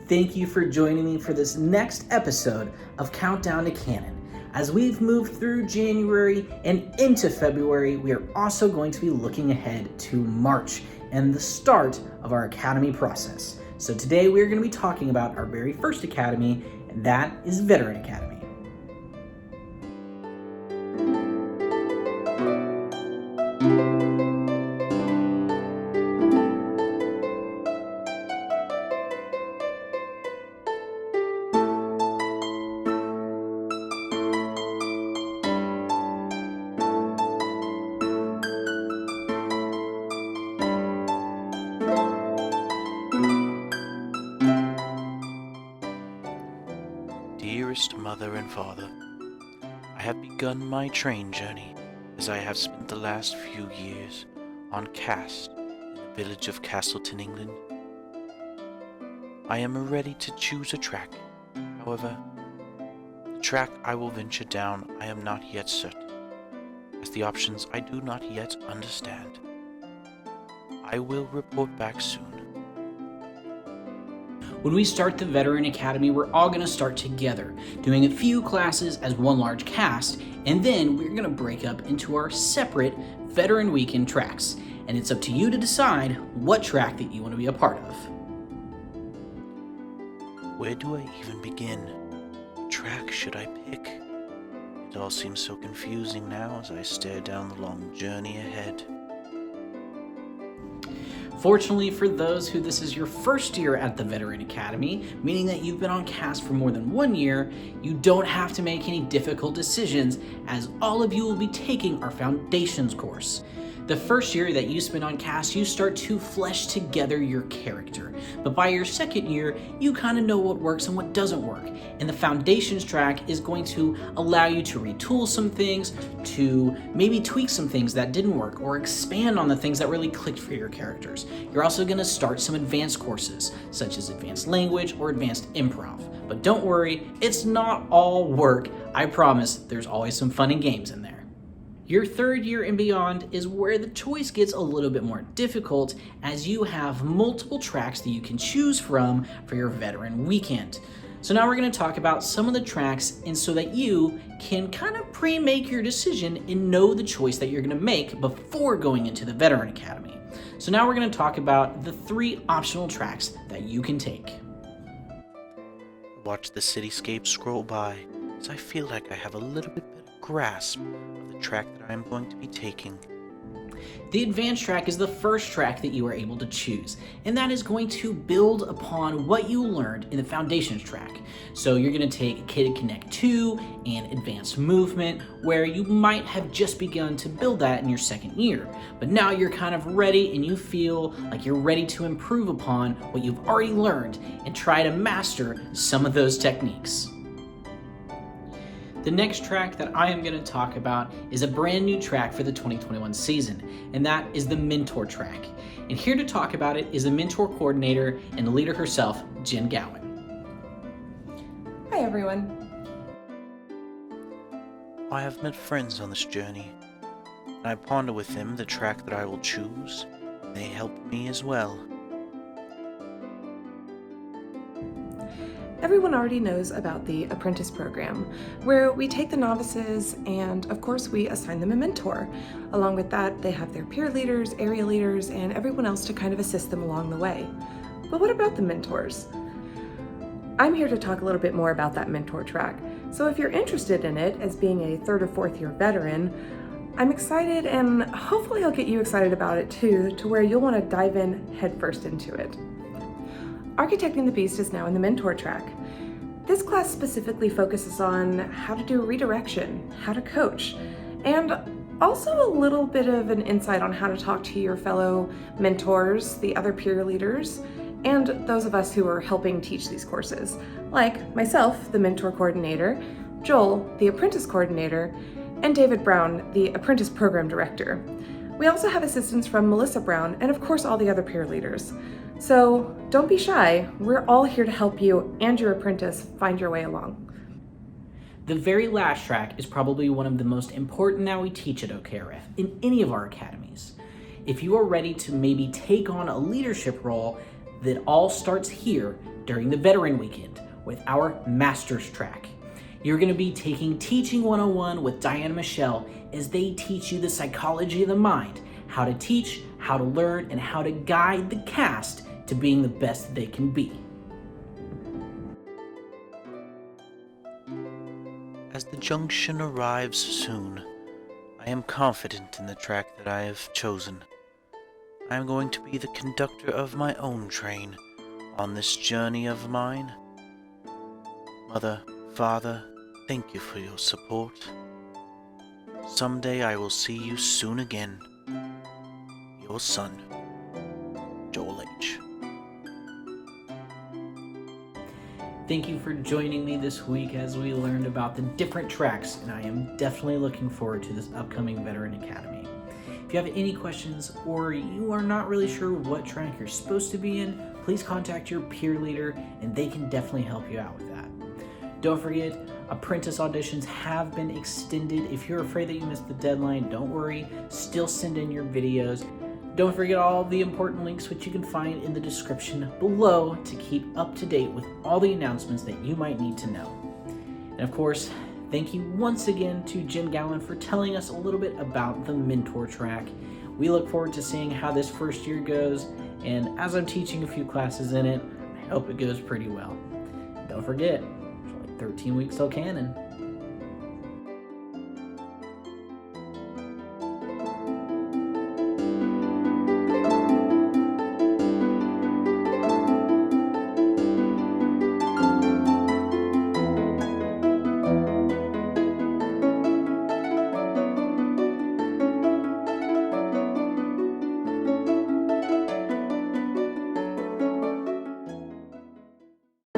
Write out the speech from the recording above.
Thank you for joining me for this next episode of Countdown to Canon. As we've moved through January and into February, we are also going to be looking ahead to March and the start of our Academy process. So today we're going to be talking about our very first Academy, and that is Veteran Academy. Dearest Mother and Father, I have begun my train journey as I have spent the last few years on cast in the village of Castleton, England. I am ready to choose a track. However, the track I will venture down I am not yet certain, as the options I do not yet understand. I will report back soon. When we start the Veteran Academy, we're all going to start together, doing a few classes as one large cast, and then we're going to break up into our separate Veteran Weekend tracks. And it's up to you to decide what track that you want to be a part of. Where do I even begin? What track should I pick? It all seems so confusing now as I stare down the long journey ahead. Fortunately for those who this is your first year at the Veteran Academy, meaning that you've been on cast for more than 1 year, you don't have to make any difficult decisions, as all of you will be taking our Foundations course. The first year that you spend on cast, you start to flesh together your character. But by your second year, you kind of know what works and what doesn't work. And the Foundations track is going to allow you to retool some things, to maybe tweak some things that didn't work, or expand on the things that really clicked for your characters. You're also going to start some advanced courses, such as advanced language or advanced improv. But don't worry, it's not all work. I promise there's always some fun and games in there. Your third year and beyond is where the choice gets a little bit more difficult, as you have multiple tracks that you can choose from for your Veteran Weekend. So now we're going to talk about some of the tracks, and so that you can kind of pre-make your decision and know the choice that you're going to make before going into the Veteran Academy. So now we're going to talk about the 3 optional tracks that you can take. Watch the cityscape scroll by as I feel like I have a little bit better grasp of the track that I am going to be taking. The advanced track is the first track that you are able to choose, and that is going to build upon what you learned in the Foundations track. So you're going to take Kid Connect 2 and Advanced Movement, where you might have just begun to build that in your second year, but now you're kind of ready and you feel like you're ready to improve upon what you've already learned and try to master some of those techniques. The next track that I am going to talk about is a brand new track for the 2021 season, and that is the Mentor track. And here to talk about it is the Mentor coordinator and the leader herself, Jen Gowan. Hi everyone. I have met friends on this journey, and I ponder with them the track that I will choose. They help me as well. Everyone already knows about the apprentice program, where we take the novices and of course we assign them a mentor. Along with that, they have their peer leaders, area leaders, and everyone else to kind of assist them along the way. But what about the mentors? I'm here to talk a little bit more about that mentor track. So if you're interested in it as being a 3rd or 4th year veteran, I'm excited, and hopefully I'll get you excited about it too, to where you'll want to dive in headfirst into it. Architecting the Beast is now in the Mentor track. This class specifically focuses on how to do redirection, how to coach, and also a little bit of an insight on how to talk to your fellow mentors, the other peer leaders, and those of us who are helping teach these courses, like myself, the Mentor coordinator, Joel, the Apprentice coordinator, and David Brown, the Apprentice program director. We also have assistance from Melissa Brown and of course all the other peer leaders. So don't be shy, we're all here to help you and your apprentice find your way along. The very last track is probably one of the most important that we teach at OKRAA in any of our academies. If you are ready to maybe take on a leadership role, that all starts here during the Veteran Weekend with our Master's Track. You're going to be taking Teaching 101 with Diane and Michelle as they teach you the psychology of the mind, how to teach, how to learn, and how to guide the cast to being the best they can be. As the junction arrives soon, I am confident in the track that I have chosen. I am going to be the conductor of my own train on this journey of mine. Mother, Father, thank you for your support. Someday I will see you soon again. Your son, Joel H. Thank you for joining me this week as we learned about the different tracks, and I am definitely looking forward to this upcoming Veteran Academy. If you have any questions or you are not really sure what track you're supposed to be in, please contact your peer leader and they can definitely help you out with that. Don't forget, apprentice auditions have been extended. If you're afraid that you missed the deadline, don't worry, still send in your videos. Don't forget all the important links which you can find in the description below to keep up to date with all the announcements that you might need to know. And of course, thank you once again to Jim Gowan for telling us a little bit about the mentor track. We look forward to seeing how this first year goes, and as I'm teaching a few classes in it, I hope it goes pretty well. Don't forget, there's only 13 weeks till canon.